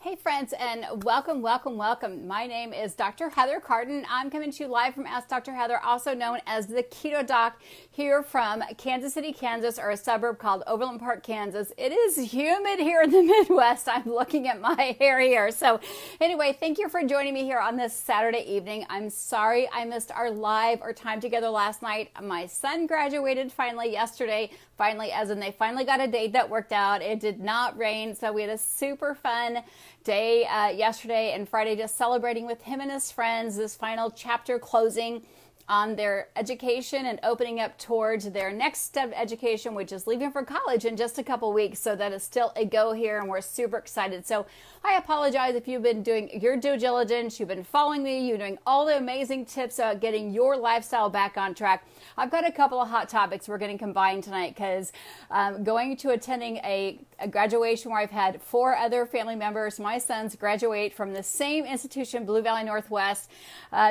Hey friends, and welcome. My name is Dr. Heather Carden. I'm coming to you live from Ask Dr. Heather, also known as the Keto Doc, here from Kansas City, Kansas, or a suburb called Overland Park, Kansas. It is humid here in the Midwest. I'm looking at my hair here. So anyway, thank you for joining me here on this Saturday evening. I'm sorry I missed our time together last night. My son graduated finally yesterday. Finally, as in they finally got a date that worked out. It did not rain, so we had a super fun day yesterday and Friday, just celebrating with him and his friends this final chapter closing on their education and opening up towards their next step of education, which is leaving for college in just a couple weeks. So that is still a go here, and we're super excited. So I apologize if you've been doing your due diligence, you've been following me, you're doing all the amazing tips about getting your lifestyle back on track. I've got a couple of hot topics we're going to combine tonight because going to attending a graduation where I've had 4 other family members, my sons, graduate from the same institution, Blue Valley Northwest.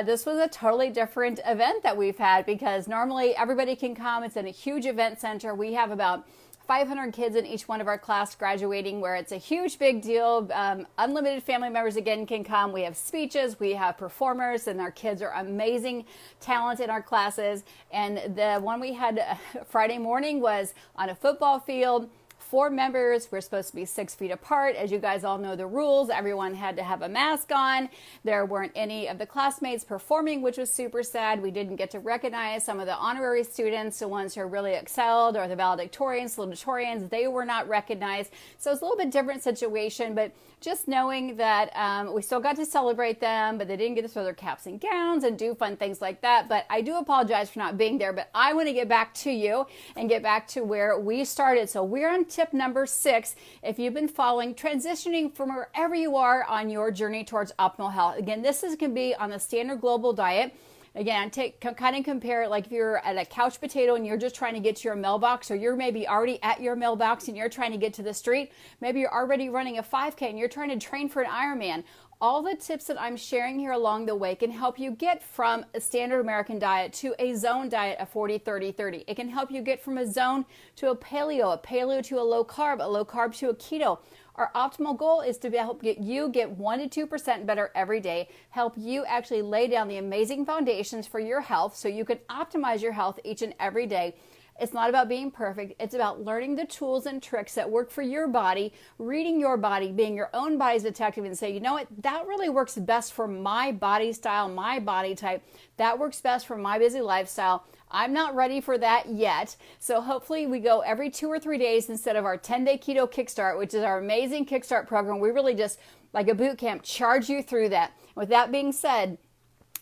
This was a totally different event that we've had because normally everybody can come. It's in a huge event center. We have about 500 kids in each one of our class graduating, where it's a huge big deal. Unlimited family members again can come. We have speeches, we have performers, and our kids are amazing talent in our classes. And the one we had Friday morning was on a football field. 4 members, we're supposed to be 6 feet apart. As you guys all know the rules, everyone had to have a mask on. There weren't any of the classmates performing, which was super sad. We didn't get to recognize some of the honorary students, the ones who really excelled, or the valedictorians, salutatorians. They were not recognized. So it's a little bit different situation, but just knowing that we still got to celebrate them, but they didn't get to throw their caps and gowns and do fun things like that. But I do apologize for not being there, but I want to get back to you and get back to where we started. So we're on tip number 6. If you've been following, transitioning from wherever you are on your journey towards optimal health. Again, this can be on the standard global diet. Again, kind of compare it like if you're at a couch potato and you're just trying to get to your mailbox, or you're maybe already at your mailbox and you're trying to get to the street. Maybe you're already running a 5K and you're trying to train for an Ironman. All the tips that I'm sharing here along the way can help you get from a standard American diet to a zone diet of 40-30-30. It can help you get from a zone to a paleo to a low carb to a keto. Our optimal goal is to help you get 1% to 2% better every day, help you actually lay down the amazing foundations for your health so you can optimize your health each and every day. It's not about being perfect. It's about learning the tools and tricks that work for your body, reading your body, being your own body's detective, and say, you know what, that really works best for my body style, my body type. That works best for my busy lifestyle. I'm not ready for that yet. So hopefully we go every 2 or 3 days instead of our 10-day keto kickstart, which is our amazing kickstart program. We really just, like a boot camp, charge you through that. With that being said,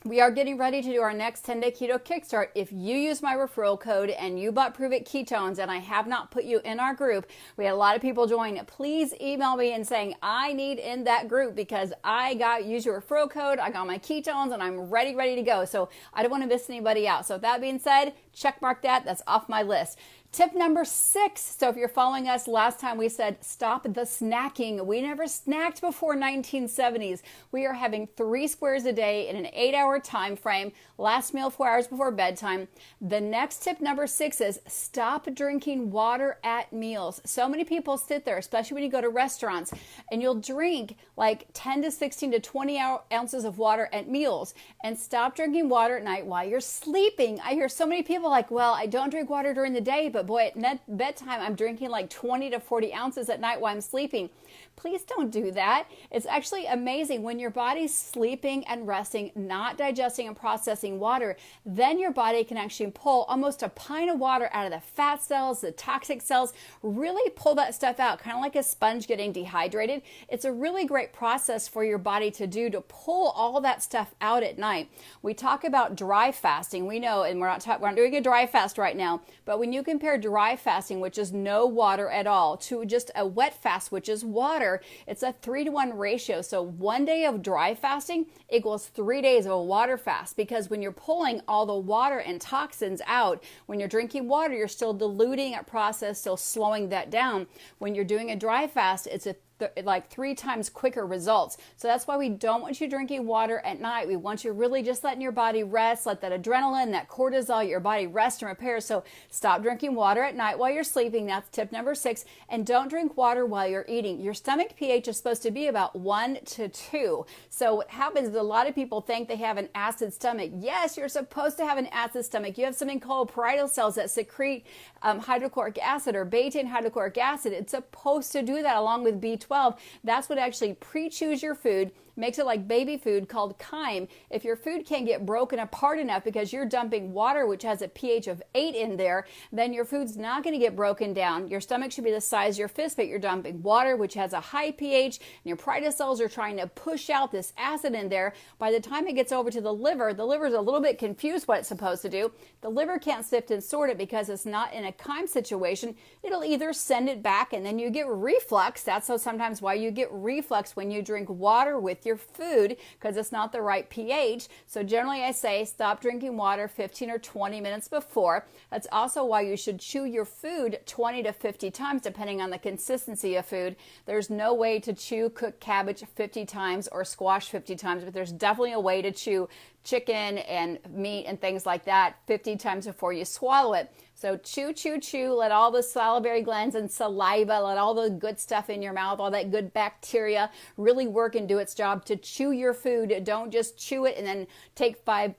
we are getting ready to do our next 10-day keto kickstart. If you use my referral code and you bought Pruvit ketones and I have not put you in our group, we had a lot of people join. Please email me and saying I need in that group because use your referral code. I got my ketones and I'm ready to go. So I don't want to miss anybody out. So with that being said, check mark that. That's off my list. Tip number 6. So if you're following us, last time we said stop the snacking. We never snacked before 1970s. We are having 3 squares a day in an 8-hour time frame. Last meal 4 hours before bedtime. The next tip number 6 is stop drinking water at meals. So many people sit there, especially when you go to restaurants, and you'll drink like 10 to 16 to 20 ounces of water at meals, and stop drinking water at night while you're sleeping. I hear so many people like, well, I don't drink water during the day, but boy, at bedtime, I'm drinking like 20 to 40 ounces at night while I'm sleeping. Please don't do that. It's actually amazing when your body's sleeping and resting, not digesting and processing water, then your body can actually pull almost a pint of water out of the fat cells, the toxic cells, really pull that stuff out, kind of like a sponge getting dehydrated. It's a really great process for your body to do to pull all that stuff out at night. We talk about dry fasting. We know, and we're not doing a dry fast right now, but when you compare dry fasting, which is no water at all, to just a wet fast, which is water, it's a 3-to-1 ratio. So 1 day of dry fasting equals 3 days of a water fast, because when you're pulling all the water and toxins out, when you're drinking water, you're still diluting that process, still slowing that down. When you're doing a dry fast, it's a like 3 times quicker results. So that's why we don't want you drinking water at night. We want you really just letting your body rest, let that adrenaline, that cortisol, your body rest and repair. So stop drinking water at night while you're sleeping. That's tip number 6. And don't drink water while you're eating. Your stomach pH is supposed to be about 1 to 2. So what happens is a lot of people think they have an acid stomach. Yes, you're supposed to have an acid stomach. You have something called parietal cells that secrete hydrochloric acid or betaine hydrochloric acid. It's supposed to do that along with B12. That's what actually pre-chews your food, makes it like baby food called chyme. If your food can't get broken apart enough because you're dumping water, which has a pH of 8 in there, then your food's not going to get broken down. Your stomach should be the size of your fist, but you're dumping water, which has a high pH, and your parietal cells are trying to push out this acid in there. By the time it gets over to the liver's a little bit confused what it's supposed to do. The liver can't sift and sort it because it's not in a chyme situation. It'll either send it back and then you get reflux. That's sometimes why you get reflux when you drink water with your food, because it's not the right pH. So generally I say stop drinking water 15 or 20 minutes before. That's also why you should chew your food 20 to 50 times depending on the consistency of food. There's no way to chew cooked cabbage 50 times or squash 50 times, but there's definitely a way to chew chicken and meat and things like that 50 times before you swallow it. So chew, chew, chew, let all the salivary glands and saliva, let all the good stuff in your mouth, all that good bacteria really work and do its job to chew your food. Don't just chew it and then take five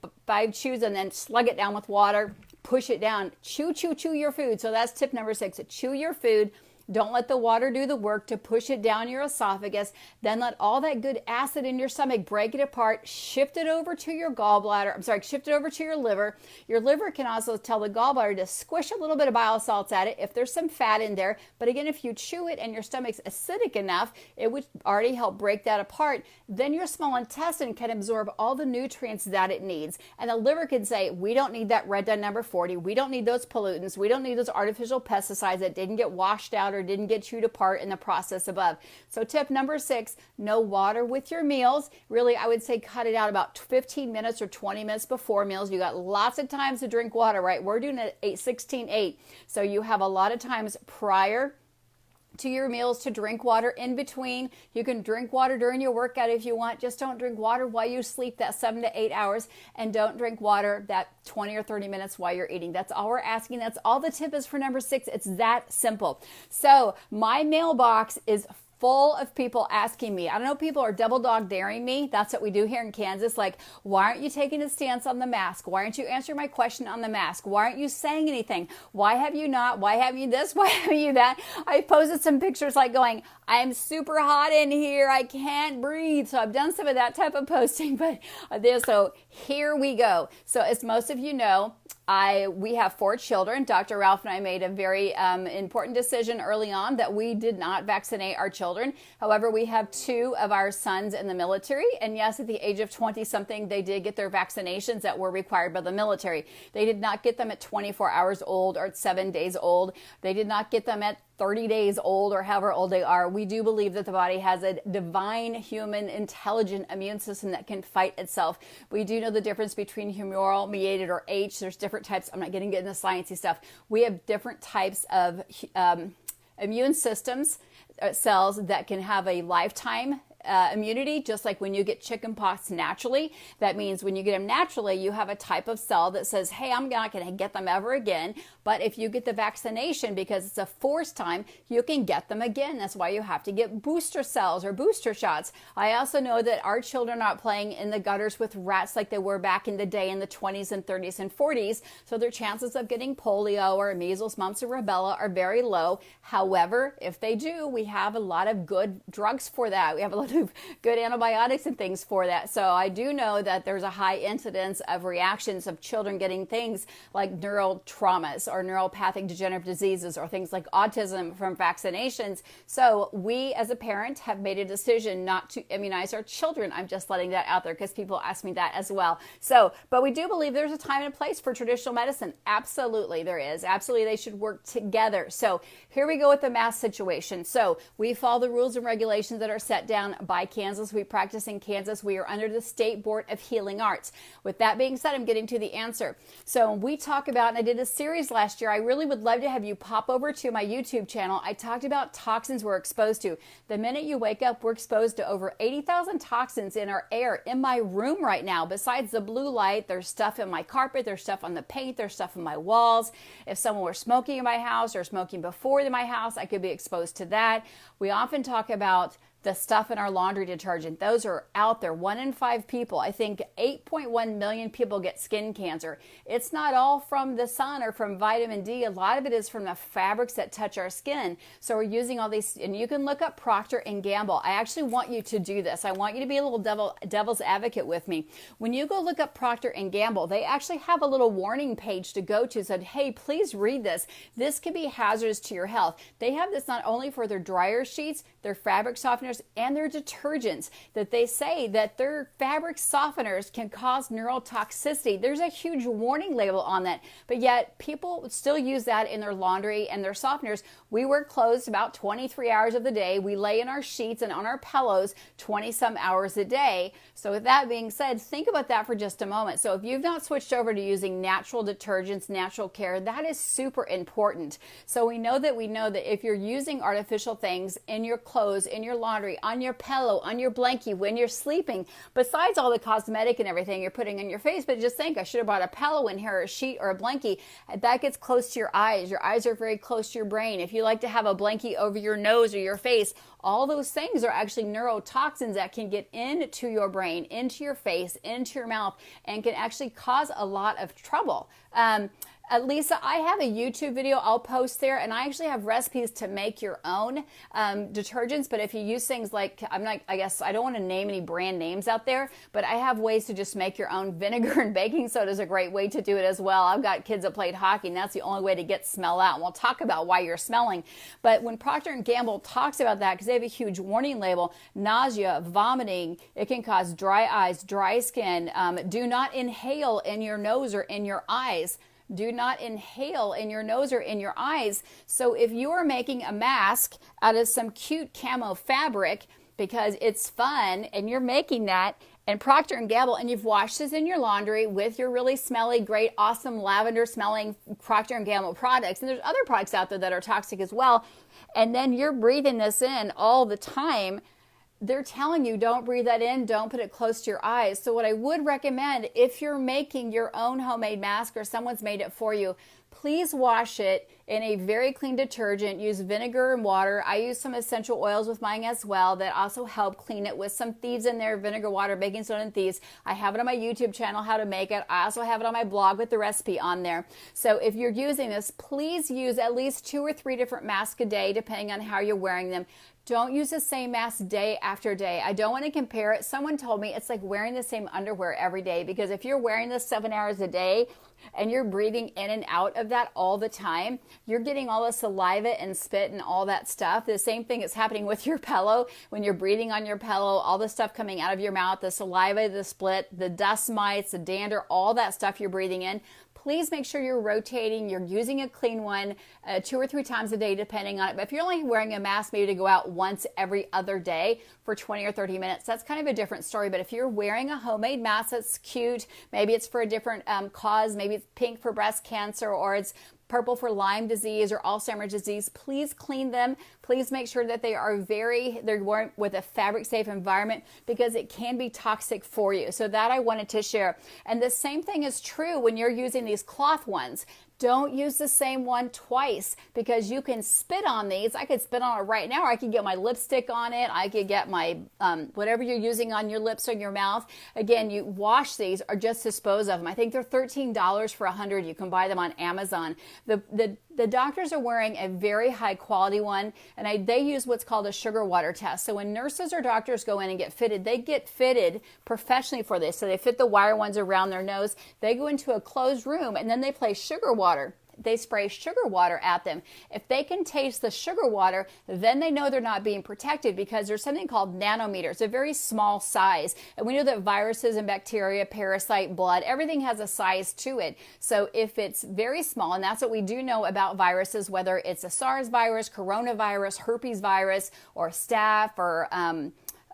chews and then slug it down with water, push it down. Chew, chew, chew your food. So that's tip number 6, chew your food. Don't let the water do the work to push it down your esophagus. Then let all that good acid in your stomach, break it apart, shift it over to your gallbladder. Shift it over to your liver. Your liver can also tell the gallbladder to squish a little bit of bile salts at it if there's some fat in there. But again, if you chew it and your stomach's acidic enough, it would already help break that apart. Then your small intestine can absorb all the nutrients that it needs. And the liver can say, we don't need that red dye number 40. We don't need those pollutants. We don't need those artificial pesticides that didn't get washed out or didn't get chewed apart in the process above. So tip number 6, no water with your meals. Really, I would say cut it out about 15 minutes or 20 minutes before meals. You got lots of times to drink water, right? We're doing it 8-16-8. So you have a lot of times prior to your meals to drink water. In between, you can drink water during your workout if you want. Just don't drink water while you sleep that 7 to 8 hours, and don't drink water that 20 or 30 minutes while you're eating. That's all we're asking. That's all the tip is for number 6. It's that simple. So my mailbox is full of people asking me. I don't know, people are double dog daring me. That's what we do here in Kansas. Like, why aren't you taking a stance on the mask? Why aren't you answering my question on the mask? Why aren't you saying anything? Why have you not? Why haven't you this? Why haven't you that? I posted some pictures like going, I'm super hot in here. I can't breathe. So I've done some of that type of posting, but so here we go. So as most of you know, we have 4 children. Dr. Ralph and I made a very important decision early on that we did not vaccinate our children. However, we have 2 of our sons in the military. And yes, at the age of 20-something, they did get their vaccinations that were required by the military. They did not get them at 24 hours old or at 7 days old. They did not get them at 30 days old or however old they are. We do believe that the body has a divine, human, intelligent immune system that can fight itself. We do know the difference between humoral, mediated, or H. There's different types. I'm not getting into the sciencey stuff. We have different types of immune systems, cells that can have a lifetime immunity, just like when you get chicken pox naturally. That means when you get them naturally, you have a type of cell that says, hey, I'm not going to get them ever again. But if you get the vaccination, because it's a forced time, you can get them again. That's why you have to get booster cells or booster shots. I also know that our children are not playing in the gutters with rats like they were back in the day in the 20s and 30s and 40s. So their chances of getting polio or measles, mumps, or rubella are very low. However, if they do, we have a lot of good drugs for that. We have a lot of good antibiotics and things for that. So I do know that there's a high incidence of reactions of children getting things like neural traumas or neuropathic degenerative diseases or things like autism from vaccinations. So we as a parent have made a decision not to immunize our children. I'm just letting that out there because people ask me that as well. So, but we do believe there's a time and a place for traditional medicine. Absolutely there is. Absolutely they should work together. So here we go with the mask situation. So we follow the rules and regulations that are set down by Kansas. We practice in Kansas. We are under the State Board of Healing Arts. With that being said, I'm getting to the answer. So we talk about, and I did a series last year, I really would love to have you pop over to my YouTube channel. I talked about toxins we're exposed to. The minute you wake up, we're exposed to over 80,000 toxins in our air in my room right now. Besides the blue light, there's stuff in my carpet, there's stuff on the paint, there's stuff in my walls. If someone were smoking in my house or smoking before in my house, I could be exposed to that. We often talk about the stuff in our laundry detergent. Those are out there. 1 in 5 people, I think 8.1 million people get skin cancer. It's not all from the sun or from vitamin D. A lot of it is from the fabrics that touch our skin. So we're using all these, and you can look up Procter and Gamble. I actually want you to do this. I want you to be a little devil's advocate with me. When you go look up Procter and Gamble, they actually have a little warning page to go to. Said, hey, please read this. This could be hazardous to your health. They have this not only for their dryer sheets, their fabric softeners, and their detergents, that they say that their fabric softeners can cause neurotoxicity. There's a huge warning label on that, but yet people still use that in their laundry and their softeners. We wear clothes about 23 hours of the day. We lay in our sheets and on our pillows 20 some hours a day. So with that being said, think about that for just a moment. So if you've not switched over to using natural detergents, natural care, that is super important. So we know that if you're using artificial things in your clothes, in your laundry, on your pillow, on your blankie, when you're sleeping, besides all the cosmetic and everything you're putting on your face, but just think, I should have brought a pillow in here, or a sheet or a blankie. That gets close to your eyes. Your eyes are very close to your brain. If you like to have a blankie over your nose or your face, all those things are actually neurotoxins that can get into your brain, into your face, into your mouth, and can actually cause a lot of trouble. Lisa, I have a YouTube video I'll post there, and I actually have recipes to make your own detergents. But if you use things like, I guess I don't want to name any brand names out there, but I have ways to just make your own. Vinegar and baking soda is a great way to do it as well. I've got kids that played hockey, and that's the only way to get smell out. And we'll talk about why you're smelling. But when Procter and Gamble talks about that, because they have a huge warning label, nausea, vomiting, it can cause dry eyes, dry skin. Do not inhale in your nose or in your eyes. Do not inhale in your nose or in your eyes. So if you are making a mask out of some cute camo fabric because it's fun and you're making that, and Procter & Gamble, and you've washed this in your laundry with your really smelly, great, awesome lavender smelling Procter & Gamble products, and there's other products out there that are toxic as well, and then you're breathing this in all the time, they're telling you don't breathe that in, don't put it close to your eyes. So what I would recommend, if you're making your own homemade mask or someone's made it for you, please wash it in a very clean detergent. Use vinegar and water. I use some essential oils with mine as well that also help clean it, with some thieves in there, vinegar, water, baking soda, and thieves. I have it on my YouTube channel, how to make it. I also have it on my blog with the recipe on there. So if you're using this, please use at least 2 or 3 different masks a day, depending on how you're wearing them. Don't use the same mask day after day. I don't want to compare it. Someone told me it's like wearing the same underwear every day, because if you're wearing this 7 hours a day and you're breathing in and out of that all the time, you're getting all the saliva and spit and all that stuff. The same thing is happening with your pillow. When you're breathing on your pillow, all the stuff coming out of your mouth, the saliva, the split, the dust mites, the dander, all that stuff you're breathing in. Please make sure you're rotating, you're using a clean one 2 or 3 times a day, depending on it. But if you're only wearing a mask maybe to go out once every other day for 20 or 30 minutes, that's kind of a different story. But if you're wearing a homemade mask that's cute, maybe it's for a different cause, maybe it's pink for breast cancer, or it's purple for Lyme disease or Alzheimer's disease, please clean them. Please make sure that they're worn with a fabric safe environment, because it can be toxic for you. So that I wanted to share. And the same thing is true when you're using these cloth ones. Don't use the same one twice, because you can spit on these. I could spit on it right now, or I could get my lipstick on it. I could get my, whatever you're using on your lips or your mouth. Again, you wash these or just dispose of them. I think they're $13 for 100. You can buy them on Amazon. The doctors are wearing a very high quality one, and they use what's called a sugar water test. So when nurses or doctors go in and get fitted, they get fitted professionally for this. So they fit the wire ones around their nose. They go into a closed room, and then they place sugar water. They spray sugar water at them. If they can taste the sugar water, then they know they're not being protected, because there's something called nanometers, a very small size. And we know that viruses and bacteria, parasite, blood, everything has a size to it. So if it's very small, and that's what we do know about viruses, whether it's a SARS virus, coronavirus, herpes virus, or staph, or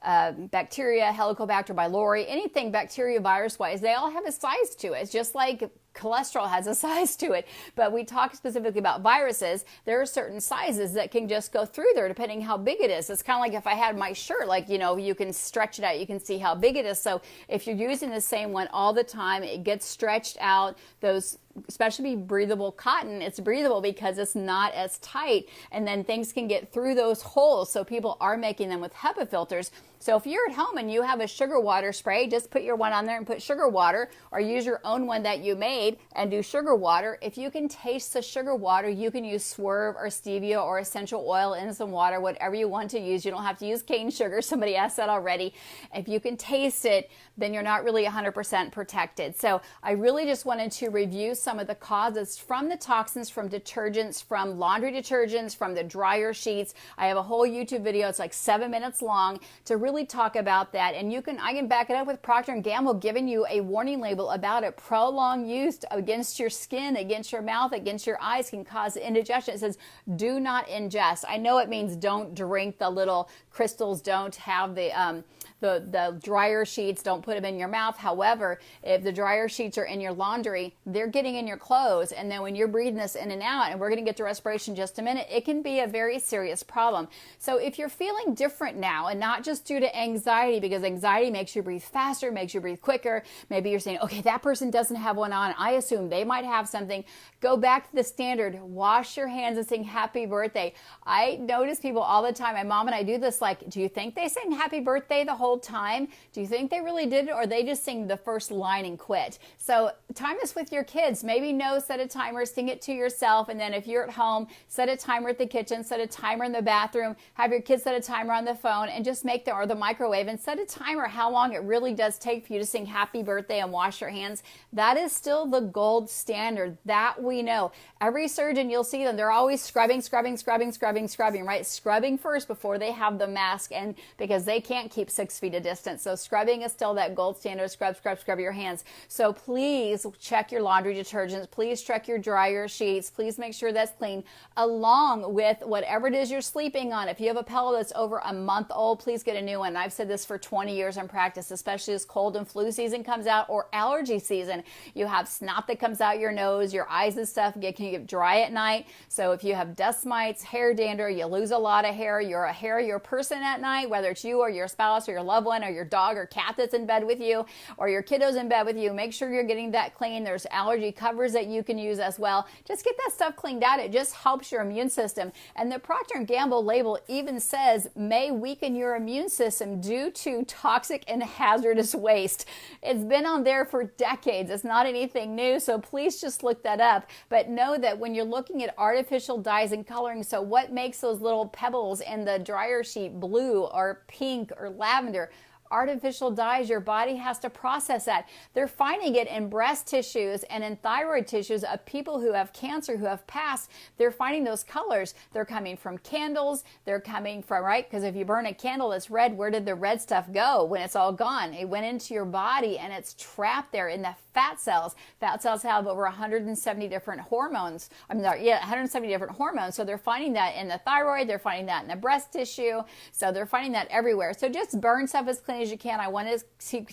bacteria, Helicobacter pylori, anything bacteria virus wise, they all have a size to it. It's just like cholesterol has a size to it. But we talk specifically about viruses. There are certain sizes that can just go through there depending how big it is. It's kind of like if I had my shirt, like, you can stretch it out. You can see how big it is. So if you're using the same one all the time, it gets stretched out. Those, especially breathable cotton, it's breathable because it's not as tight, and then things can get through those holes. So people are making them with HEPA filters. So if you're at home and you have a sugar water spray, just put your one on there and put sugar water, or use your own one that you made and do sugar water. If you can taste the sugar water, you can use Swerve or stevia or essential oil in some water, whatever you want to use. You don't have to use cane sugar. Somebody asked that already. If you can taste it, then you're not really 100% protected. So I really just wanted to review some of the causes from the toxins, from detergents, from laundry detergents, from the dryer sheets. I have a whole YouTube video. It's like 7 minutes long to really talk about that. And I can back it up with Procter & Gamble giving you a warning label about it. Prolonged use against your skin, against your mouth, against your eyes can cause indigestion. It says, do not ingest. I know it means don't drink the little crystals, don't have the dryer sheets, don't put them in your mouth. However, if the dryer sheets are in your laundry, they're getting in your clothes. And then when you're breathing this in and out, and we're going to get to respiration in just a minute, it can be a very serious problem. So if you're feeling different now, and not just due to anxiety, because anxiety makes you breathe faster, makes you breathe quicker. Maybe you're saying, okay, that person doesn't have one on. I assume they might have something. Go back to the standard. Wash your hands and sing happy birthday. I notice people all the time. My mom and I do this, like, do you think they sang happy birthday the whole time? Do you think they really did it, or they just sing the first line and quit? So time this with your kids. Maybe set a timer, sing it to yourself, and then if you're at home, set a timer at the kitchen, set a timer in the bathroom, have your kids set a timer on the phone, and just or the microwave, and set a timer how long it really does take for you to sing happy birthday and wash your hands. That is still the gold standard. That we know. Every surgeon, you'll see them, they're always scrubbing, right? Scrubbing first before they have the mask, and because they can't keep 6 feet of distance. So scrubbing is still that gold standard. Scrub your hands. So please check your laundry detergents. Please check your dryer sheets. Please make sure that's clean, along with whatever it is you're sleeping on. If you have a pillow that's over a month old, please get a new one. I've said this for 20 years in practice, especially as cold and flu season comes out, or allergy season. You have snot that comes out your nose, your eyes and stuff can get dry at night. So if you have dust mites, hair dander, you lose a lot of hair, you're a hairier person at night, whether it's you or your spouse or your loved one or your dog or cat that's in bed with you, or your kiddos in bed with you, make sure you're getting that clean. There's allergy covers that you can use as well. Just get that stuff cleaned out. It just helps your immune system. And the Procter & Gamble label even says may weaken your immune system due to toxic and hazardous waste. It's been on there for decades. It's not anything new, so please just look that up. But know that when you're looking at artificial dyes and coloring, so what makes those little pebbles in the dryer sheet blue or pink or lavender? Artificial dyes, your body has to process that. They're finding it in breast tissues and in thyroid tissues of people who have cancer, who have passed. They're finding those colors. They're coming from candles. They're coming from, right? Because if you burn a candle that's red, where did the red stuff go when it's all gone? It went into your body and it's trapped there in the fat cells. Fat cells have over 170 different hormones. 170 different hormones. So they're finding that in the thyroid. They're finding that in the breast tissue. So they're finding that everywhere. So just burn stuff as clean as you can. I want to keep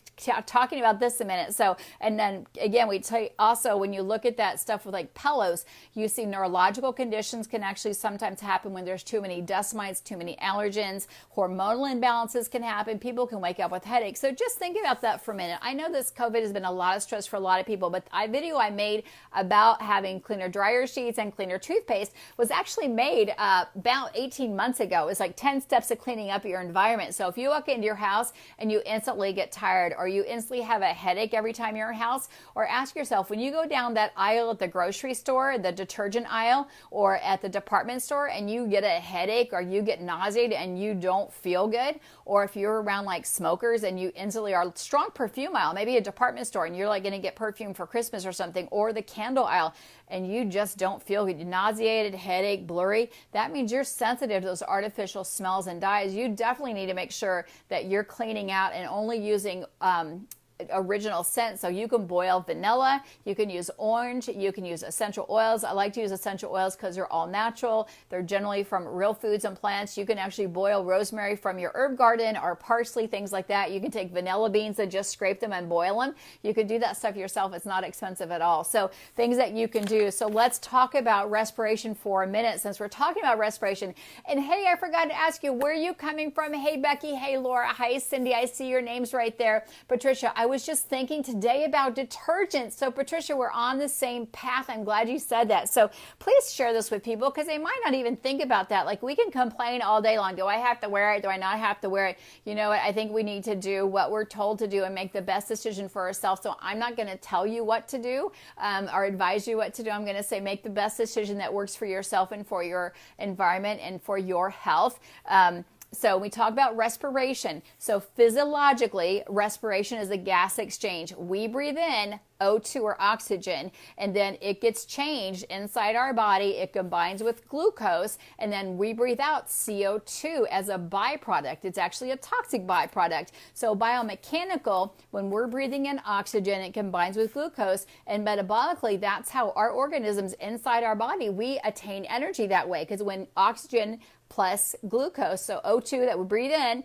talking about this a minute. So, and then again, we tell you also, when you look at that stuff with like pillows, you see neurological conditions can actually sometimes happen when there's too many dust mites, too many allergens. Hormonal imbalances can happen. People can wake up with headaches. So just think about that for a minute. I know this COVID has been a lot of stress for a lot of people, but a video I made about having cleaner dryer sheets and cleaner toothpaste was actually made about 18 months ago. It's like 10 steps of cleaning up your environment. So if you walk into your house and you instantly get tired, or you instantly have a headache every time you're in your house, or ask yourself, when you go down that aisle at the grocery store, the detergent aisle, or at the department store, and you get a headache or you get nauseated and you don't feel good, or if you're around like smokers and you instantly are strong perfume aisle, maybe a department store, and you're like going to get perfume for Christmas or something, or the candle aisle, and you just don't feel good, nauseated, headache, blurry, that means you're sensitive to those artificial smells and dyes. You definitely need to make sure that you're cleaning out and only using original scent. So you can boil vanilla, you can use orange, you can use essential oils. I like to use essential oils because they're all natural. They're generally from real foods and plants. You can actually boil rosemary from your herb garden or parsley, things like that. You can take vanilla beans and just scrape them and boil them. You can do that stuff yourself. It's not expensive at all. So things that you can do. So let's talk about respiration for a minute since we're talking about respiration. And hey, I forgot to ask you, where are you coming from? Hey, Becky. Hey, Laura. Hi, Cindy. I see your names right there. Patricia, I was just thinking today about detergents. So Patricia, we're on the same path. I'm glad you said that. So please share this with people because they might not even think about that. Like we can complain all day long. Do I have to wear it? Do I not have to wear it? You know what? I think we need to do what we're told to do and make the best decision for ourselves. So I'm not going to tell you what to do or advise you what to do. I'm going to say make the best decision that works for yourself and for your environment and for your health. So we talk about respiration. So physiologically, respiration is a gas exchange. We breathe in O2 or oxygen, and then it gets changed inside our body. It combines with glucose, and then we breathe out CO2 as a byproduct. It's actually a toxic byproduct. So biomechanical, when we're breathing in oxygen, it combines with glucose, and metabolically, that's how our organisms inside our body, we attain energy that way. Because when oxygen plus glucose, so O2 that we breathe in,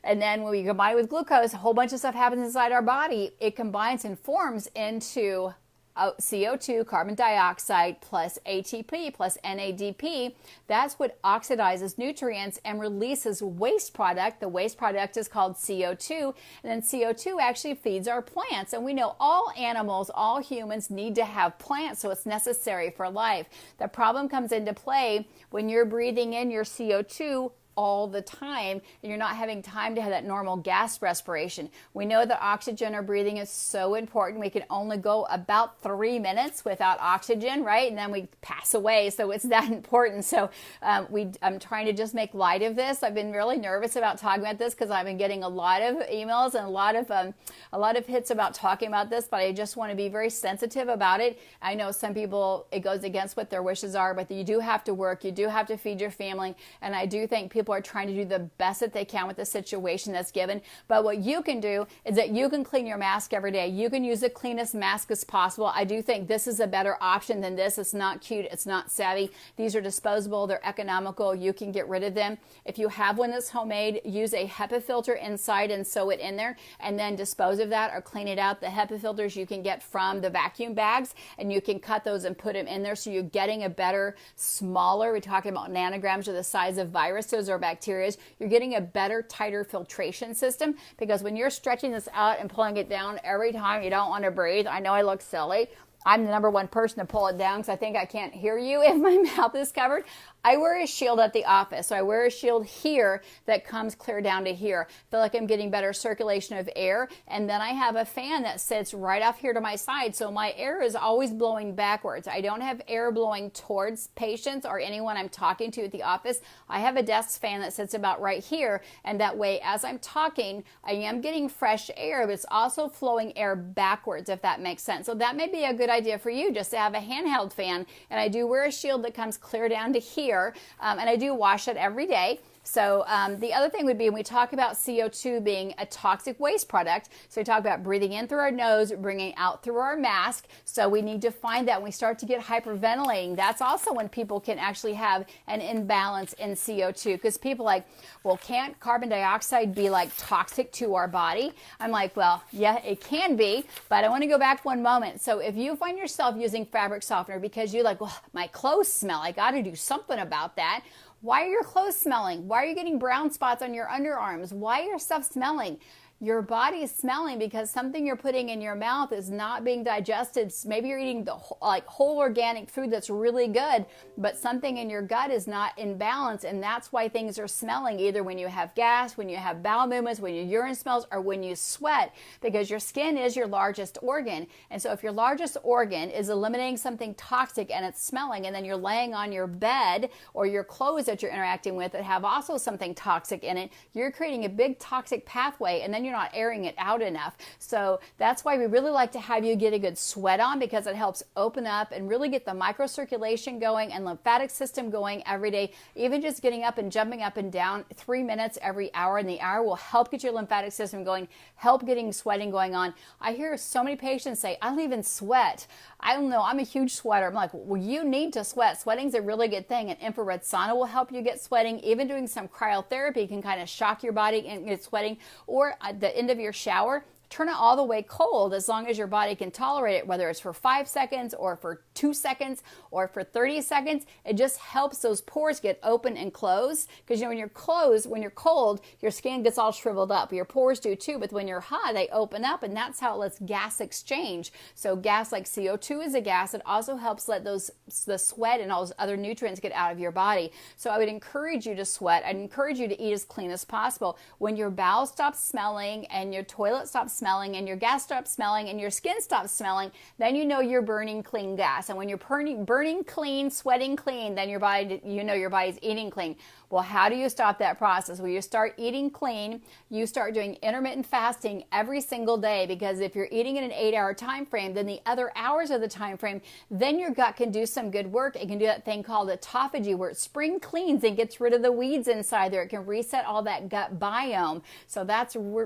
and then when we combine with glucose, a whole bunch of stuff happens inside our body. It combines and forms into CO2, carbon dioxide, plus ATP, plus NADP. That's what oxidizes nutrients and releases waste product. The waste product is called CO2. And then CO2 actually feeds our plants. And we know all animals, all humans need to have plants, so it's necessary for life. The problem comes into play when you're breathing in your CO2 all the time, and you're not having time to have that normal gas respiration. We know that oxygen or breathing is so important. We can only go about 3 minutes without oxygen, right? And then we pass away. So it's that important. So I'm trying to just make light of this. I've been really nervous about talking about this because I've been getting a lot of emails and a lot of hits about talking about this, but I just want to be very sensitive about it. I know some people, it goes against what their wishes are, but you do have to work. You do have to feed your family. And I do think people are trying to do the best that they can with the situation that's given. But what you can do is that you can clean your mask every day. You can use the cleanest mask as possible. I do think this is a better option than this. It's not cute. It's not savvy. These are disposable. They're economical. You can get rid of them. If you have one that's homemade, use a HEPA filter inside and sew it in there and then dispose of that or clean it out. The HEPA filters you can get from the vacuum bags, and you can cut those and put them in there so you're getting a better, smaller, we're talking about nanograms or the size of viruses or bacteria. You're getting a better, tighter filtration system, because when you're stretching this out and pulling it down every time you don't want to breathe, I know I look silly. I'm the number one person to pull it down because I think I can't hear you if my mouth is covered. I wear a shield at the office. So I wear a shield here that comes clear down to here. I feel like I'm getting better circulation of air. And then I have a fan that sits right off here to my side. So my air is always blowing backwards. I don't have air blowing towards patients or anyone I'm talking to at the office. I have a desk fan that sits about right here. And that way, as I'm talking, I am getting fresh air, but it's also flowing air backwards, if that makes sense. So that may be a good idea for you, just to have a handheld fan. And I do wear a shield that comes clear down to here. And I do wash it every day. So the other thing would be when we talk about CO2 being a toxic waste product, so we talk about breathing in through our nose, bringing out through our mask. So we need to find that when we start to get hyperventilating, that's also when people can actually have an imbalance in CO2, because people are like, well, can't carbon dioxide be like toxic to our body? I'm like, well, yeah, it can be, but I want to go back one moment. So if you find yourself using fabric softener because you're like, well, my clothes smell, I got to do something about that. Why are your clothes smelling? Why are you getting brown spots on your underarms? Why are your stuff smelling? Your body is smelling because something you're putting in your mouth is not being digested. Maybe you're eating the whole organic food that's really good, but something in your gut is not in balance, and that's why things are smelling, either when you have gas, when you have bowel movements, when your urine smells, or when you sweat, because your skin is your largest organ. And so if your largest organ is eliminating something toxic and it's smelling, and then you're laying on your bed or your clothes that you're interacting with that have also something toxic in it, you're creating a big toxic pathway, and then you're not airing it out enough. So that's why we really like to have you get a good sweat on, because it helps open up and really get the microcirculation going and lymphatic system going every day. Even just getting up and jumping up and down 3 minutes every hour, and the hour will help get your lymphatic system going, help getting sweating going on. I hear so many patients say, I don't even sweat. I don't know, I'm a huge sweater. I'm like, well, you need to sweat. Sweating's a really good thing. An infrared sauna will help you get sweating. Even doing some cryotherapy can kind of shock your body and get sweating. Or at the end of your shower, turn it all the way cold as long as your body can tolerate it, whether it's for 5 seconds or for 2 seconds or for 30 seconds. It just helps those pores get open and closed. Because when you're closed, when you're cold, your skin gets all shriveled up. Your pores do too, but when you're hot, they open up, and that's how it lets gas exchange. So gas like CO2 is a gas. It also helps let the sweat and all those other nutrients get out of your body. So I would encourage you to sweat. I'd encourage you to eat as clean as possible. When your bowels stop smelling and your toilet stops smelling and your gas stops smelling and your skin stops smelling, then you know you're burning clean gas. And when you're burning clean, sweating clean, then your body, you know your body's eating clean. Well, how do you stop that process? Well, you start eating clean. You start doing intermittent fasting every single day, because if you're eating in an 8-hour time frame, then the other hours of the time frame, then your gut can do some good work. It can do that thing called autophagy, where it spring cleans and gets rid of the weeds inside there. It can reset all that gut biome. So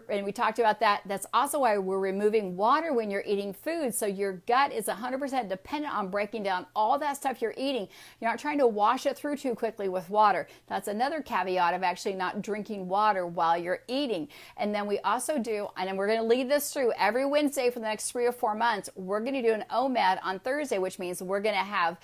and we talked about that. That's also why we're removing water when you're eating food. So your gut is 100% dependent on breaking down all that stuff you're eating. You're not trying to wash it through too quickly with water. That's another caveat of actually not drinking water while you're eating. And then we also do, and then we're going to lead this through every Wednesday for the next 3 or 4 months, we're going to do an OMAD on Thursday, which means we're going to have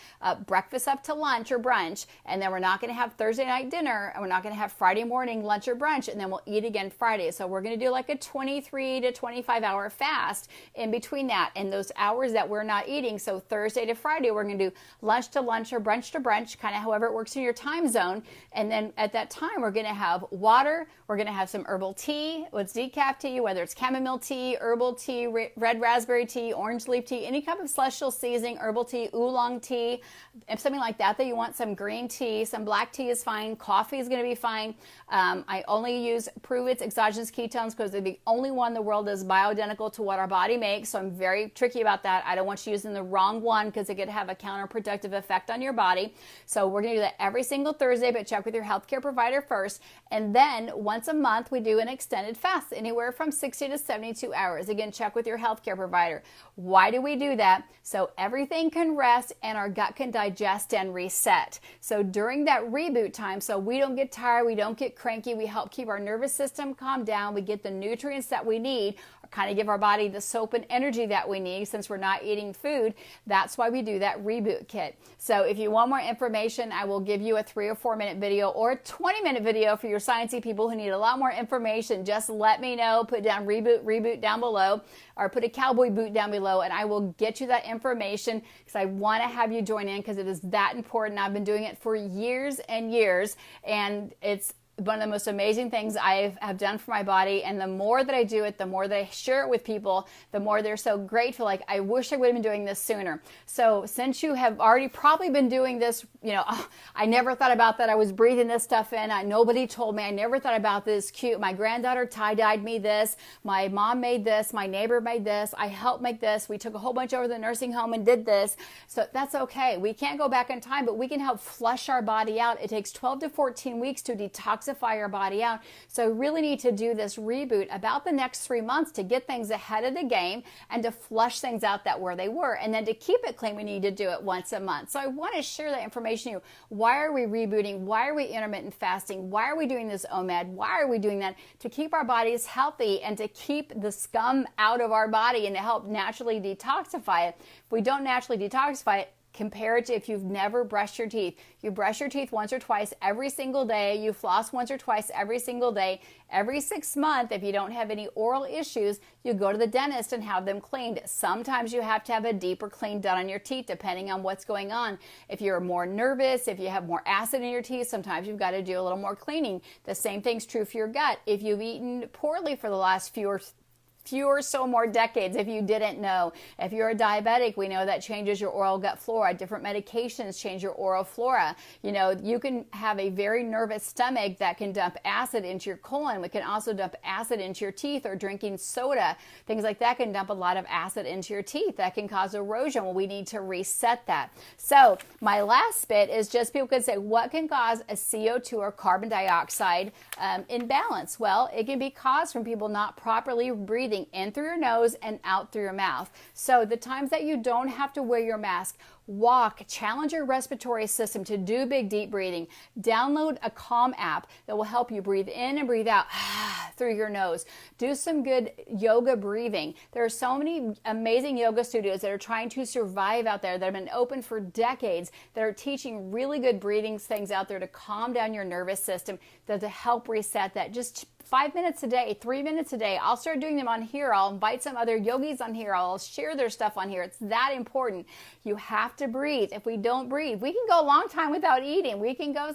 breakfast up to lunch or brunch, and then we're not going to have Thursday night dinner, and we're not going to have Friday morning lunch or brunch, and then we'll eat again Friday. So we're going to do like a 23 to 25 hour fast in between that and those hours that we're not eating. So Thursday to Friday, we're going to do lunch to lunch or brunch to brunch, kind of however it works in your time zone. And then at that time, we're going to have water. We're going to have some herbal tea, what's decaf tea, whether it's chamomile tea, herbal tea, red raspberry tea, orange leaf tea, any kind of celestial seasoning, herbal tea, oolong tea, if something like that you want, some green tea, some black tea is fine. Coffee is going to be fine. I only use Pruvit's exogenous ketones because they're the only one in the world that's bioidentical to what our body makes. So I'm very tricky about that. I don't want you using the wrong one because it could have a counterproductive effect on your body. So we're going to do that every single Thursday, but check with your healthcare provider first. And then once a month, we do an extended fast, anywhere from 60 to 72 hours. Again, check with your healthcare provider. Why do we do that? So everything can rest and our gut can digest and reset. So during that reboot time, so we don't get tired, we don't get cranky, we help keep our nervous system calm down, we get the nutrients that we need, or kind of give our body the soap and energy that we need since we're not eating food. That's why we do that reboot kit. So if you want more information, I will give you a 3 or 4 minute video or a 20-minute video for your sciencey people who need a lot more information. Just let me know, put down reboot down below, or put a cowboy boot down below, and I will get you that information because I want to have you join in because it is that important. I've been doing it for years and years, and it's one of the most amazing things I have done for my body. And the more that I do it, the more that I share it with people, the more they're so grateful. Like, I wish I would have been doing this sooner. So since you have already probably been doing this, I never thought about that. I was breathing this stuff in. Nobody told me. I never thought about this. Cute. My granddaughter tie-dyed me this. My mom made this. My neighbor made this. I helped make this. We took a whole bunch over to the nursing home and did this. So that's okay. We can't go back in time, but we can help flush our body out. It takes 12 to 14 weeks to detoxify your body out. So really need to do this reboot about the next 3 months to get things ahead of the game and to flush things out that where they were. And then to keep it clean, we need to do it once a month. So I want to share that information with you. Why are we rebooting? Why are we intermittent fasting? Why are we doing this OMAD? Why are we doing that? To keep our bodies healthy and to keep the scum out of our body and to help naturally detoxify it. If we don't naturally detoxify it, compare it to if you've never brushed your teeth. You brush your teeth once or twice every single day. You floss once or twice every single day. Every 6 months, if you don't have any oral issues, you go to the dentist and have them cleaned. Sometimes you have to have a deeper clean done on your teeth depending on what's going on. If you're more nervous, if you have more acid in your teeth, sometimes you've got to do a little more cleaning. The same thing's true for your gut. If you've eaten poorly for the last few so more decades if you didn't know. If you're a diabetic, we know that changes your oral gut flora. Different medications change your oral flora. You know, you can have a very nervous stomach that can dump acid into your colon. We can also dump acid into your teeth, or drinking soda. Things like that can dump a lot of acid into your teeth. That can cause erosion. Well, we need to reset that. So my last bit is just people could say, what can cause a CO2 or carbon dioxide imbalance? Well, it can be caused from people not properly breathing in through your nose and out through your mouth. So the times that you don't have to wear your mask, walk, challenge your respiratory system to do big deep breathing. Download a Calm app that will help you breathe in and breathe out through your nose. Do some good yoga breathing. There are so many amazing yoga studios that are trying to survive out there that have been open for decades, that are teaching really good breathing things out there to calm down your nervous system, to help reset that. Just 5 minutes a day, 3 minutes a day. I'll start doing them on here. I'll invite some other yogis on here. I'll share their stuff on here. It's that important. You have to breathe. If we don't breathe, we can go a long time without eating. We can go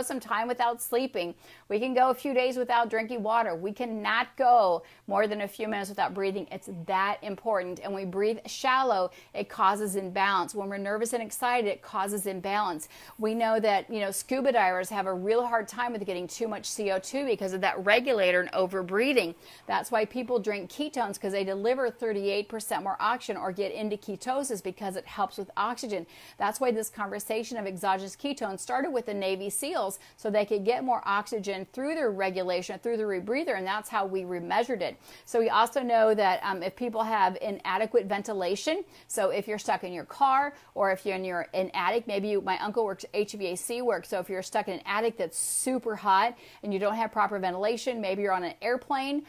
some time without sleeping. We can go a few days without drinking water. We cannot go more than a few minutes without breathing. It's that important. And when we breathe shallow, it causes imbalance. When we're nervous and excited, it causes imbalance. We know that, scuba divers have a real hard time with getting too much CO2 because of that regulator and over breathing. That's why people drink ketones, because they deliver 38% more oxygen, or get into ketosis because it helps with oxygen. That's why this conversation of exogenous ketones started with the Navy SEALs, so they could get more oxygen through their regulation, through the rebreather, and that's how we remeasured it. So we also know that if people have inadequate ventilation, so if you're stuck in your car, or if you're in an attic, my uncle works HVAC work, so if you're stuck in an attic that's super hot and you don't have proper ventilation, maybe you're on an airplane.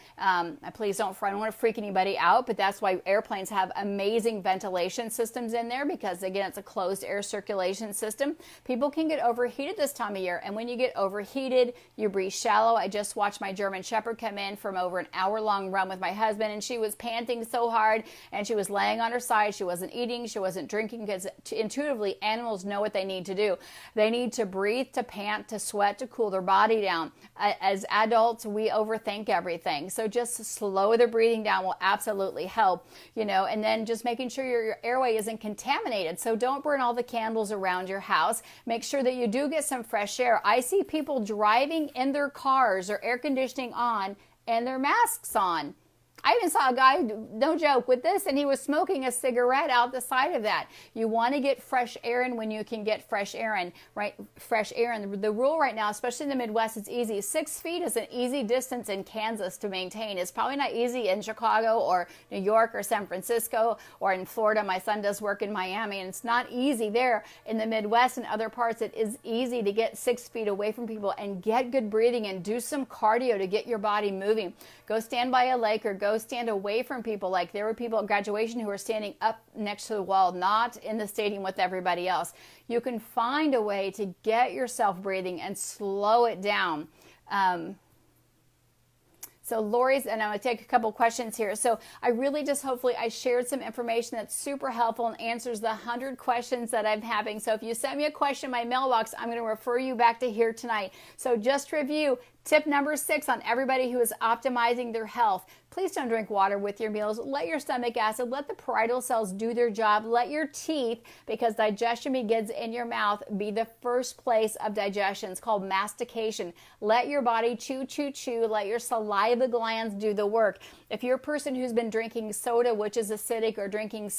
Please I don't want to freak anybody out, but that's why airplanes have amazing ventilation systems in there, because again, it's a closed air circulation system. People can get overheated this time of year, and when you get overheated, you breathe shallow. I just watched my German Shepherd come in from over an hour-long run with my husband, and she was panting so hard, and she was laying on her side. She wasn't eating, she wasn't drinking, because intuitively animals know what they need to do. They need to breathe, to pant, to sweat, to cool their body down. As adults, we overthink everything. So just slow the breathing down will absolutely help, and then just making sure your airway isn't contaminated. So don't burn all the candles around your house. Make sure that you do get some fresh air. I see people driving in their cars or air conditioning on and their masks on. I even saw a guy, no joke, with this, and he was smoking a cigarette out the side of that. You want to get fresh air in when you can get fresh air in, right? Fresh air in. The rule right now, especially in the Midwest, it's easy. 6 feet is an easy distance in Kansas to maintain. It's probably not easy in Chicago or New York or San Francisco or in Florida. My son does work in Miami, and it's not easy there. In the Midwest and other parts, it is easy to get 6 feet away from people and get good breathing and do some cardio to get your body moving. Go stand by a lake, or go stand away from people. Like, there were people at graduation who were standing up next to the wall, not in the stadium with everybody else. You can find a way to get yourself breathing and slow it down. So Lori's, and I'm going to take a couple questions here. So I really just, hopefully I shared some information that's super helpful and answers the 100 questions that I'm having. So if you send me a question in my mailbox, I'm going to refer you back to here tonight. So just to review, tip number 6 on everybody who is optimizing their health. Please don't drink water with your meals. Let your stomach acid, let the parietal cells do their job. Let your teeth, because digestion begins in your mouth, be the first place of digestion. It's called mastication. Let your body chew, chew, chew. Let your saliva glands do the work. If you're a person who's been drinking soda, which is acidic, or drinking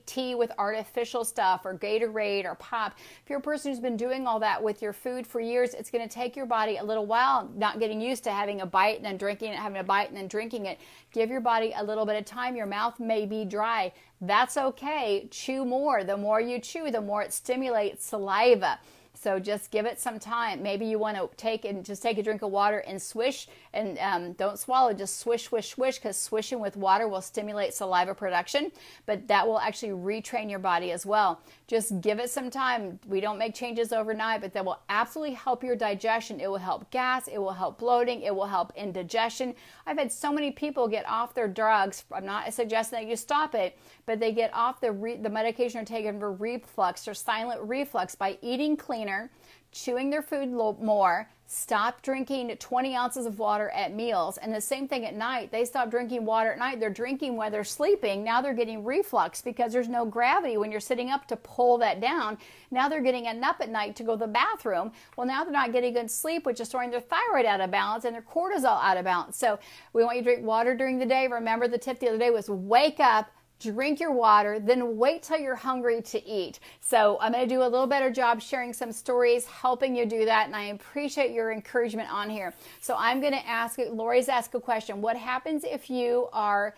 tea with artificial stuff, or Gatorade or pop, if you're a person who's been doing all that with your food for years, it's going to take your body a little while, not getting used to having a bite and then drinking it, having a bite and then drinking it. Give your body a little bit of time. Your mouth may be dry. That's okay. Chew more. The more you chew, the more it stimulates saliva. So just give it some time. Maybe you want to take a drink of water and swish, and don't swallow, just swish, swish, swish, because swishing with water will stimulate saliva production, but that will actually retrain your body as well. Just give it some time. We don't make changes overnight, but that will absolutely help your digestion. It will help gas. It will help bloating. It will help indigestion. I've had so many people get off their drugs. I'm not suggesting that you stop it, but they get off the medication they're taking for reflux or silent reflux by eating cleaner, chewing their food more, stop drinking 20 ounces of water at meals, and the same thing at night. They stop drinking water at night. They're drinking while they're sleeping. Now they're getting reflux because there's no gravity when you're sitting up to pull that down. Now they're getting up at night to go to the bathroom. Well, now they're not getting good sleep, which is throwing their thyroid out of balance and their cortisol out of balance. So we want you to drink water during the day. Remember, the tip the other day was wake up, drink your water, then wait till you're hungry to eat. So I'm going to do a little better job sharing some stories, helping you do that, and I appreciate your encouragement on here. So I'm going to ask, Lori's asked a question. What happens if you are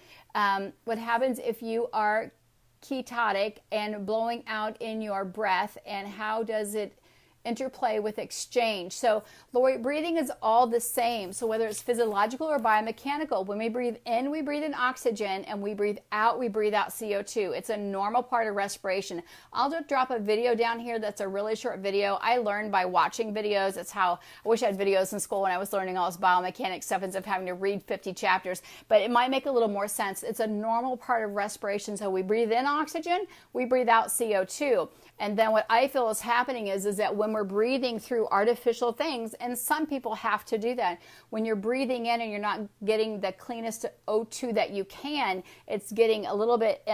ketotic and blowing out in your breath, and how does it interplay with exchange? So Lori, breathing is all the same. So whether it's physiological or biomechanical, when we breathe in oxygen, and we breathe out CO2. It's a normal part of respiration. I'll just drop a video down here that's a really short video. I learned by watching videos. That's how I wish I had videos in school when I was learning all this biomechanics stuff instead of having to read 50 chapters, but it might make a little more sense. It's a normal part of respiration. So we breathe in oxygen, we breathe out CO2. And then what I feel is happening is that when we're breathing through artificial things, and some people have to do that, when you're breathing in and you're not getting the cleanest O2 that you can, it's getting a little bit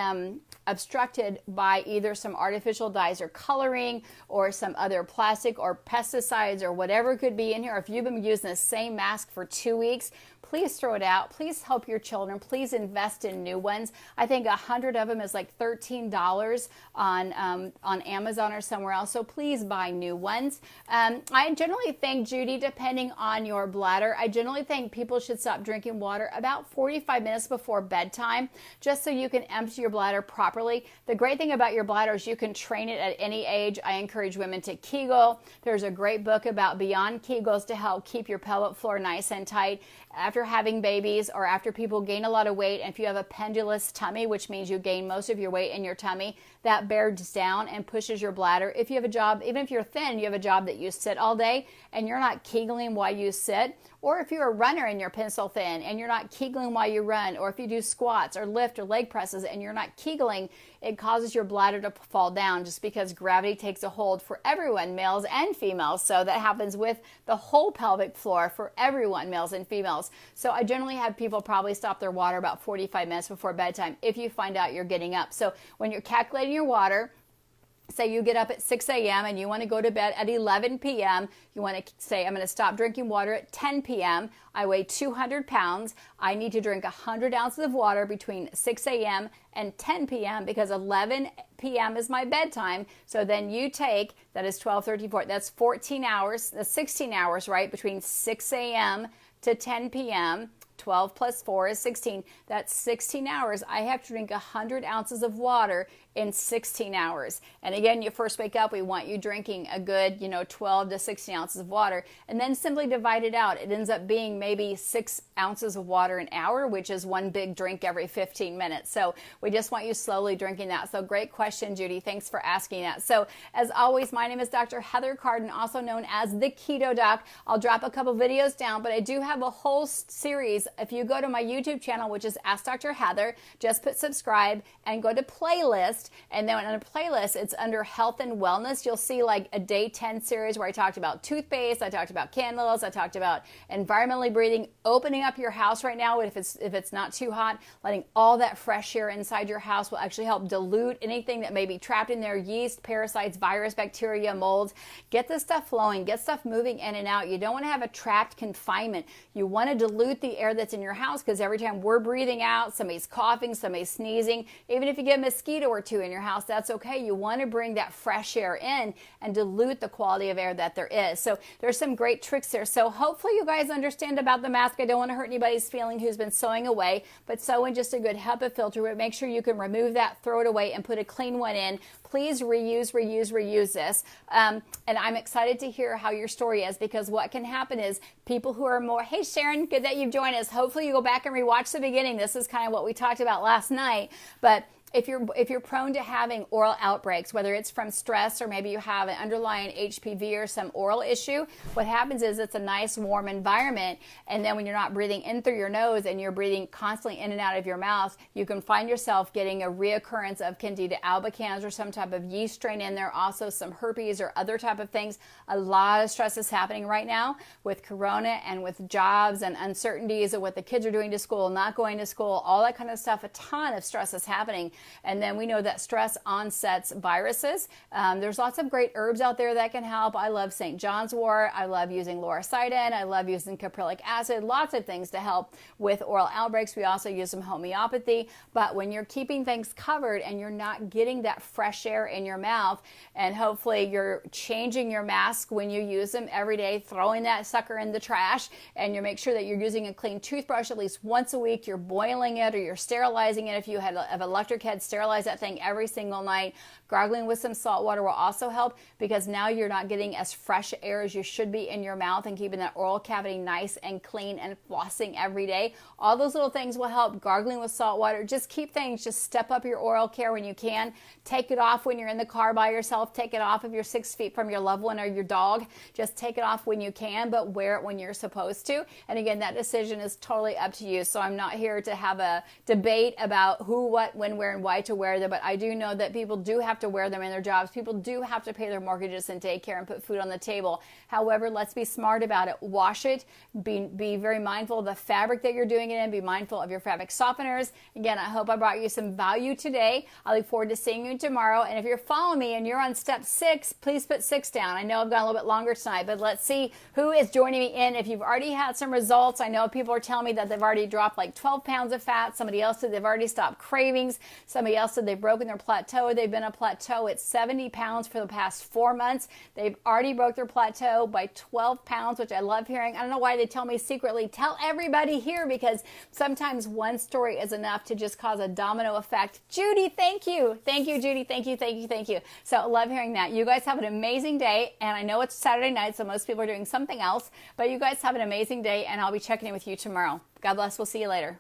obstructed by either some artificial dyes or coloring or some other plastic or pesticides or whatever could be in here. If you've been using the same mask for 2 weeks, please throw it out. Please help your children. Please invest in new ones. I think 100 of them is like $13 on Amazon or somewhere else. So please buy new ones. I generally think, Judy, depending on your bladder, I generally think people should stop drinking water about 45 minutes before bedtime, just so you can empty your bladder properly. The great thing about your bladder is you can train it at any age. I encourage women to Kegel. There's a great book about Beyond Kegels to help keep your pelvic floor nice and tight. After having babies, or after people gain a lot of weight, and if you have a pendulous tummy, which means you gain most of your weight in your tummy, that bears down and pushes your bladder. If you have a job, even if you're thin, you have a job that you sit all day and you're not Kegling while you sit, or if you're a runner and you're pencil thin and you're not Kegling while you run, or if you do squats or lift or leg presses and you're not Kegling, it causes your bladder to fall down just because gravity takes a hold for everyone, males and females. So that happens with the whole pelvic floor for everyone, males and females. So I generally have people probably stop their water about 45 minutes before bedtime if you find out you're getting up. So when you're calculating your water, say you get up at 6 a.m. and you want to go to bed at 11 p.m. You want to say, I'm going to stop drinking water at 10 p.m. I weigh 200 pounds. I need to drink 100 ounces of water between 6 a.m. and 10 p.m. because 11 p.m. is my bedtime. So then you take, that is 12, 13, 14, that's 14 hours, that's 16 hours, right? Between 6 a.m. to 10 p.m. 12 plus 4 is 16. That's 16 hours. I have to drink 100 ounces of water in 16 hours. And again, you first wake up, we want you drinking a good, 12 to 16 ounces of water, and then simply divide it out. It ends up being maybe 6 ounces of water an hour, which is one big drink every 15 minutes. So we just want you slowly drinking that. So great question, Judy. Thanks for asking that. So as always, my name is Dr. Heather Carden, also known as the Keto Doc. I'll drop a couple videos down, but I do have a whole series. If you go to my YouTube channel, which is Ask Dr. Heather, just put subscribe and go to playlist. And then under playlist, it's under health and wellness. You'll see like a day 10 series where I talked about toothpaste, I talked about candles, I talked about environmentally breathing, opening up your house right now if it's not too hot, letting all that fresh air inside your house will actually help dilute anything that may be trapped in there, yeast, parasites, virus, bacteria, molds. Get this stuff flowing, get stuff moving in and out. You don't want to have a trapped confinement. You want to dilute the air that's in your house, because every time we're breathing out, somebody's coughing, somebody's sneezing, even if you get a mosquito or two in your house, that's okay. You want to bring that fresh air in and dilute the quality of air that there is. So there's some great tricks there. So hopefully you guys understand about the mask. I don't want to hurt anybody's feeling who's been sewing away, but sew in just a good HEPA filter. But make sure you can remove that, throw it away, and put a clean one in. Please reuse this. And I'm excited to hear how your story is, because what can happen is people who are more, hey Sharon, good that you've joined us. Hopefully you go back and rewatch the beginning. This is kind of what we talked about last night. But if you're prone to having oral outbreaks, whether it's from stress or maybe you have an underlying HPV or some oral issue, what happens is it's a nice warm environment, and then when you're not breathing in through your nose and you're breathing constantly in and out of your mouth, you can find yourself getting a reoccurrence of Candida albicans or some type of yeast strain in there, also some herpes or other type of things. A lot of stress is happening right now with corona and with jobs and uncertainties of what the kids are doing to school, not going to school, all that kind of stuff. A ton of stress is happening. And then we know that stress onsets viruses. There's lots of great herbs out there that can help. I love St. John's wort. I love using lauricidin. I love using caprylic acid. Lots of things to help with oral outbreaks. We also use some homeopathy. But when you're keeping things covered and you're not getting that fresh air in your mouth, and hopefully you're changing your mask when you use them every day, throwing that sucker in the trash, and you make sure that you're using a clean toothbrush at least once a week, you're boiling it or you're sterilizing it. If you have electric head, sterilize that thing every single night. Gargling with some salt water will also help, because now you're not getting as fresh air as you should be in your mouth, and keeping that oral cavity nice and clean, and flossing every day. All those little things will help. Gargling with salt water. Just keep things, just step up your oral care when you can. Take it off when you're in the car by yourself. Take it off if you're 6 feet from your loved one or your dog. Just take it off when you can, but wear it when you're supposed to. And again, that decision is totally up to you. So I'm not here to have a debate about who, what, when, where, and why to wear them, but I do know that people do have to wear them in their jobs. People do have to pay their mortgages and take care and put food on the table. However, let's be smart about it. Wash it. Be very mindful of the fabric that you're doing it in. Be mindful of your fabric softeners. Again, I hope I brought you some value today. I look forward to seeing you tomorrow. And if you're following me and you're on step 6, please put 6 down. I know I've gone a little bit longer tonight, but let's see who is joining me in. If you've already had some results, I know people are telling me that they've already dropped like 12 pounds of fat. Somebody else said they've already stopped cravings. Somebody else said they've broken their plateau. They've been a plateau at 70 pounds for the past 4 months. They've already broke their plateau by 12 pounds, which I love hearing. I don't know why they tell me secretly. Tell everybody here, because sometimes one story is enough to just cause a domino effect. Judy, thank you. Thank you, Judy. Thank you, thank you, thank you. So I love hearing that. You guys have an amazing day. And I know it's Saturday night, so most people are doing something else. But you guys have an amazing day, and I'll be checking in with you tomorrow. God bless. We'll see you later.